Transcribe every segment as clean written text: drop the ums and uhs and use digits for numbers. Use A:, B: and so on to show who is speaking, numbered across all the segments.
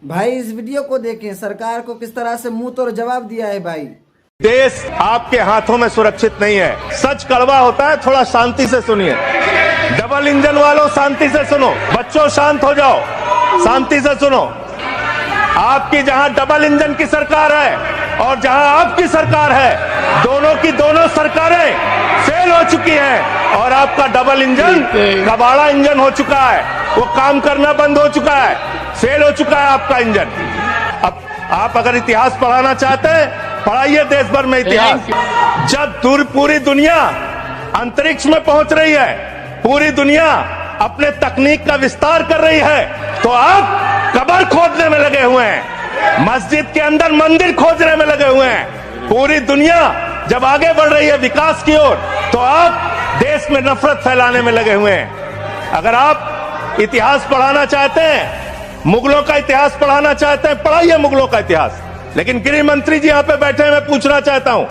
A: भाई इस वीडियो को देखें, सरकार को किस तरह से मुंह तोड़ जवाब दिया है। भाई
B: देश आपके हाथों में सुरक्षित नहीं है। सच कड़वा होता है, थोड़ा शांति से सुनिए। डबल इंजन वालों शांति से सुनो, बच्चों शांत हो जाओ, शांति से सुनो। आपकी जहां डबल इंजन की सरकार है और जहां आपकी सरकार है, दोनों की दोनों सरकारें फेल हो चुकी हैं और आपका डबल इंजन कबाड़ा इंजन हो चुका है, वो काम करना बंद हो चुका है, फेल हो चुका है आपका इंजन। अब आप अगर इतिहास पढ़ाना चाहते हैं, पढ़ाइए देश भर में इतिहास। जब पूरी दुनिया अंतरिक्ष में पहुंच रही है, पूरी दुनिया अपने तकनीक का विस्तार कर रही है, तो आप कब्र खोदने में लगे हुए हैं, मस्जिद के अंदर मंदिर खोजने में लगे हुए हैं। पूरी दुनिया जब आगे बढ़ रही है विकास की ओर, तो आप देश में नफरत फैलाने में लगे हुए हैं। अगर आप इतिहास पढ़ाना चाहते हैं, मुगलों का इतिहास पढ़ाना चाहते हैं, पढ़ाइए मुगलों का इतिहास। लेकिन गृह मंत्री जी यहां पे बैठे हैं, मैं पूछना चाहता हूं,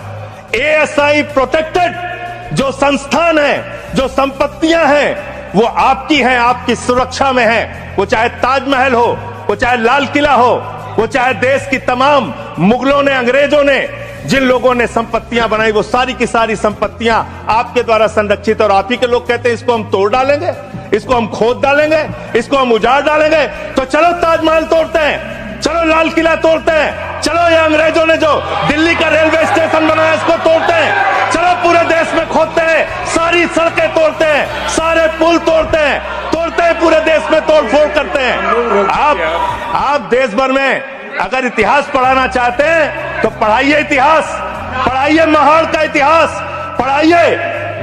B: एएसआई प्रोटेक्टेड जो संस्थान है, जो संपत्तियां हैं, वो आपकी हैं, आपकी सुरक्षा में है। वो चाहे ताजमहल हो, वो चाहे लाल किला हो, वो चाहे देश की तमाम मुगलों ने, अंग्रेजों ने जिन लोगों ने संपत्तियां बनाई, वो सारी की सारी संपत्तियां आपके द्वारा संरक्षित। और आप ही के लोग कहते हैं इसको हम तोड़ डालेंगे, इसको हम खोद डालेंगे, इसको हम उजाड़ डालेंगे। तो चलो ताजमहल तोड़ते हैं, चलो लाल किला तोड़ते हैं, चलो ये अंग्रेजों ने जो दिल्ली का रेलवे स्टेशन बनाया इसको तोड़ते हैं, चलो पूरे देश में खोदते हैं, सारी सड़कें तोड़ते हैं, सारे पुल तोड़ते हैं, पूरे देश में तोड़फोड़ करते हैं। आप देश भर में अगर इतिहास पढ़ाना चाहते हैं तो पढ़ाइए इतिहास, पढ़ाइए महाड़ का इतिहास, पढ़ाइए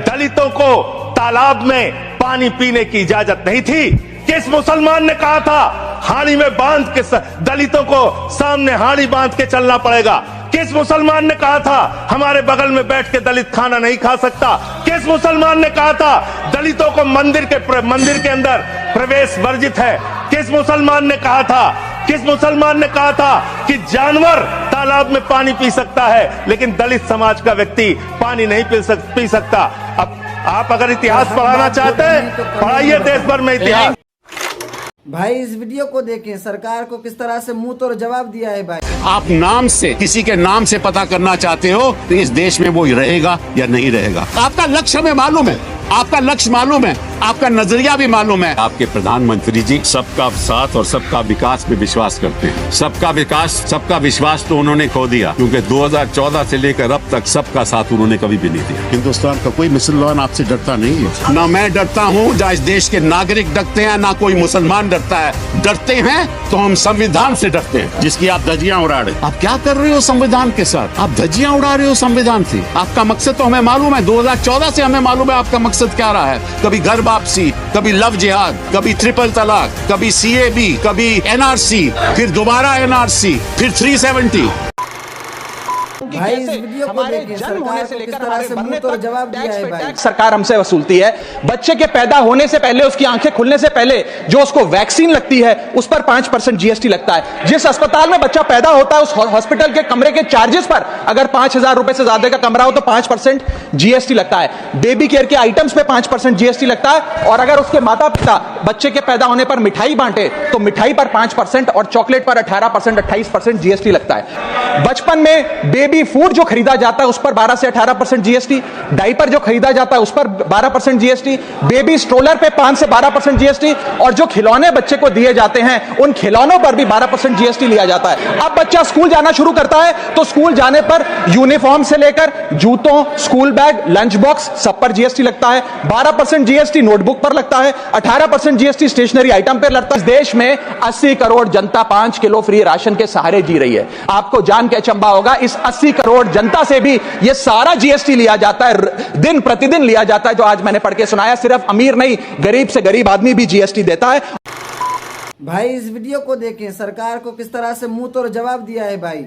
B: दलितों को तालाब में पानी पीने की इजाजत नहीं थी। किस मुसलमान ने कहा था हाड़ी में बांध के दलितों को सामने हाड़ी बांध के चलना पड़ेगा? किस मुसलमान ने कहा था हमारे बगल में बैठ के दलित खाना नहीं खा सकता? किस मुसलमान ने कहा था दलितों को मंदिर के अंदर प्रवेश वर्जित है? किस मुसलमान ने कहा था, किस मुसलमान ने कहा था कि जानवर तालाब में पानी पी सकता है लेकिन दलित समाज का व्यक्ति पानी नहीं पी सकता? अब आप अगर इतिहास पढ़ाना चाहते हैं, पढ़ाइए देश भर में इतिहास।
A: भाई इस वीडियो को देखें, सरकार को किस तरह से मुंह तोड़ जवाब दिया है। भाई
C: आप नाम से, किसी के नाम से पता करना चाहते हो तो इस देश में वो रहेगा या नहीं रहेगा। आपका लक्ष्य हमें मालूम है, आपका लक्ष्य मालूम है, आपका नजरिया भी मालूम है। आपके प्रधानमंत्री जी सबका साथ और सबका विकास पे विश्वास करते हैं। सबका विकास, सबका विश्वास तो उन्होंने खो दिया, क्योंकि 2014 से लेकर अब तक सबका साथ उन्होंने कभी भी नहीं दिया। हिंदुस्तान का कोई मुसलमान आपसे डरता नहीं है, ना मैं डरता हूँ, ना इस देश के नागरिक डरते हैं, ना कोई मुसलमान डरता है। डरते हैं तो हम संविधान से डरते हैं, जिसकी आप धज्जियां उड़ा रहे। आप क्या कर रहे हो संविधान के साथ? आप धज्जियां उड़ा रहे हो संविधान से। आपका मकसद तो हमें मालूम है, 2014 से हमें मालूम है आपका मकसद क्या रहा है। कभी घर वापसी, कभी लव जिहाद, कभी ट्रिपल तलाक, कभी CAB, कभी NRC, फिर दोबारा NRC, फिर 370।
A: भाई इस वीडियो को देखें, सरकार को किस तरह से मुंह तोड़ जवाब दिया है। भाई
D: सरकार हमसे वसूलती है। बच्चे के पैदा होने से पहले, उसकी आंखें खुलने से पहले जो उसको वैक्सीन लगती है, उस पर 5% GST लगता है। जिस अस्पताल में बच्चा पैदा होता है, उस हॉस्पिटल के कमरे के चार्जेस पर अगर 5,000 रुपए से ज्यादा का कमरा हो तो 5% GST लगता है। बेबी केयर के आइटम्स पे 5% GST लगता है। और अगर उसके माता पिता बच्चे के पैदा होने पर मिठाई बांटे तो मिठाई पर 5% और चॉकलेट पर 18%, 28% GST लगता है। बचपन में बेबी फूड जो खरीदा जाता है उस पर 12 से 18% GST, डाइपर जो खरीदा जाता है उस पर 12% GST, बेबी स्ट्रोलर पे 5 से 12% GST, और जो खिलौने बच्चे को दिए जाते हैं उन खिलौनों पर भी 12% GST लिया जाता है। अब बच्चा स्कूल जाना शुरू करता है तो स्कूल जाने पर यूनिफॉर्म से लेकर जूतों, स्कूल बैग, लंच बॉक्स सब पर GST लगता है। 12% GST नोटबुक पर लगता है, 18% GST स्टेशनरी आइटम पर लगता है। इस देश में 80 करोड़ जनता 5 किलो फ्री राशन के सहारे जी रही है। आपको जान के अचंभा होगा, इस 80 करोड़ जनता से भी ये सारा GST लिया जाता है, दिन प्रतिदिन लिया जाता है। जो आज मैंने पढ़ के सुनाया, सिर्फ अमीर नहीं, गरीब से गरीब आदमी भी GST देता है।
A: भाई इस वीडियो को देखें, सरकार को किस तरह से मुंह तोड़ जवाब दिया है। भाई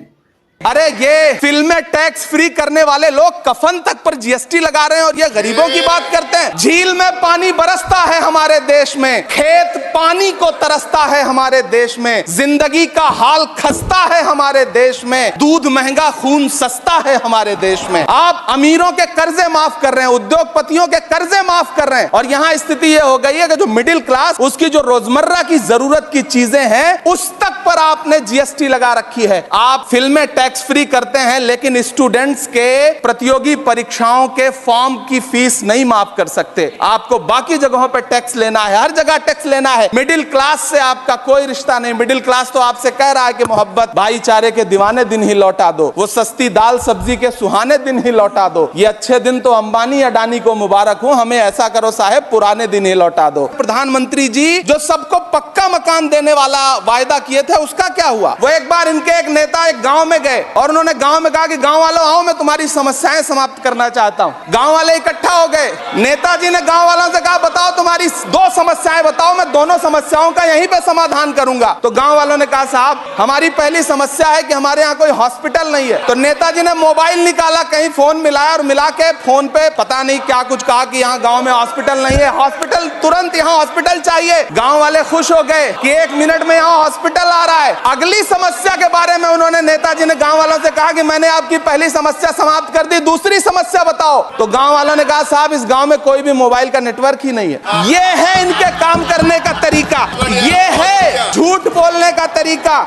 D: अरे ये फिल्में टैक्स फ्री करने वाले लोग कफन तक पर जीएसटी लगा रहे हैं और ये गरीबों की बात करते हैं। झील में पानी बरसता है हमारे देश में, खेत पानी को तरसता है हमारे देश में, जिंदगी का हाल खस्ता है हमारे देश में, दूध महंगा खून सस्ता है हमारे देश में। आप अमीरों के कर्जे माफ कर रहे हैं, उद्योगपतियों के कर्जे माफ कर रहे हैं और यहाँ स्थिति ये हो गई है कि जो मिडिल क्लास, उसकी जो रोजमर्रा की जरूरत की चीजें हैं उस तक पर आपने जीएसटी लगा रखी है। आप फिल्में टैक्स फ्री करते हैं लेकिन स्टूडेंट्स के प्रतियोगी परीक्षाओं के फॉर्म की फीस नहीं माफ कर सकते। आपको बाकी जगहों पर टैक्स लेना है, हर जगह टैक्स लेना है। मिडिल क्लास से आपका कोई रिश्ता नहीं। मिडिल क्लास तो आपसे कह रहा है कि मोहब्बत भाईचारे के दीवाने दिन ही लौटा दो, वो सस्ती दाल सब्जी के सुहाने दिन ही लौटा दो। ये अच्छे दिन तो अंबानी अडानी को मुबारक हो, हमें ऐसा करो साहब पुराने दिन ही लौटा दो। प्रधानमंत्री जी जो सबको पक्का मकान देने वाला वायदा किए थे उसका क्या हुआ? वो एक बार इनके एक नेता एक गांव में गए और उन्होंने गांव में कहा कि गांव वालों आओ, मैं तुम्हारी समस्याएं समाप्त करना चाहता हूं। गांव वाले इकट्ठा हो गए। नेताजी ने गांव वालों से कहा बताओ तुम्हारी 2 समस्याएं बताओ, मैं दोनों समस्याओं का यहीं पे समाधान करूंगा। तो गांव वालों ने कहा साहब हमारी पहली समस्या है कि हमारे यहाँ कोई हॉस्पिटल नहीं है। तो नेताजी ने मोबाइल निकाला, कहीं फोन मिलाया और मिला के फोन पे पता नहीं क्या कुछ कहा कि यहाँ गांव में हॉस्पिटल नहीं है, हॉस्पिटल तुरंत यहाँ हॉस्पिटल चाहिए। गांव वाले खुश हो गए कि 1 मिनट में यहाँ हॉस्पिटल आ रहा है। अगली समस्या के बारे में उन्होंने नेताजी ने गांव वालों से कहा कि मैंने आपकी पहली समस्या समाप्त कर दी, दूसरी समस्या बताओ। तो गांव वालों ने कहा साहब इस गांव में कोई भी मोबाइल का नेटवर्क ही नहीं है। ये है इनके काम करने का तरीका, ये है झूठ बोलने का तरीका।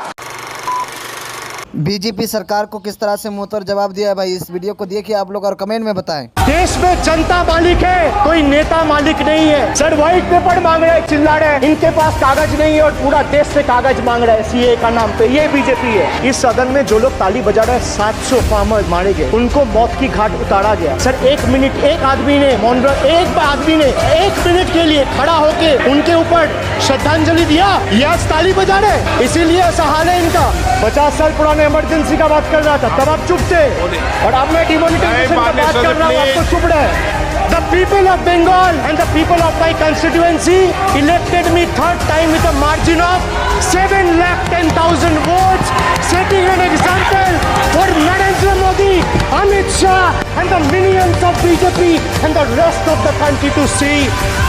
A: बीजेपी सरकार को किस तरह से मुंहतोड़ जवाब दिया है भाई, इस वीडियो को देखिए आप लोग और कमेंट में बताएं।
E: देश में जनता मालिक है, कोई नेता मालिक नहीं है। सर व्हाइट पेपर मांग रहे हैं, चिल्ला रहे हैं, इनके पास कागज नहीं है और पूरा देश से कागज मांग रहे हैं सीए का नाम पे। ये बीजेपी है। इस सदन में जो लोग ताली बजा रहे हैं 700 फार्मर मारे गए, उनको मौत की घाट उतारा गया। सर 1 मिनट एक आदमी ने एक आदमी ने 1 मिनट के लिए खड़ा होके उनके ऊपर श्रद्धांजलि दिया, ये आज ताली बजा रहे। इसीलिए ऐसा हाल है इनका। 50 साल पुराने इमरजेंसी का बात कर रहा था तब आप चुप थे और अब मैं डिमोनेटाइजेशन का बात कर रहा हूँ, आपको चुप रहे। The people of Bengal and the people of my constituency elected me 3rd time with a margin of 7,10,000 votes, setting an example for Narendra Modi, Amit Shah and the minions of BJP and the rest of the country to see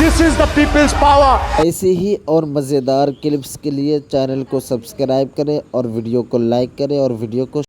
E: this is the people's power.
A: ऐसे ही और मज़ेदार clips के लिए channel को subscribe करें और video को like करें और वीडियो को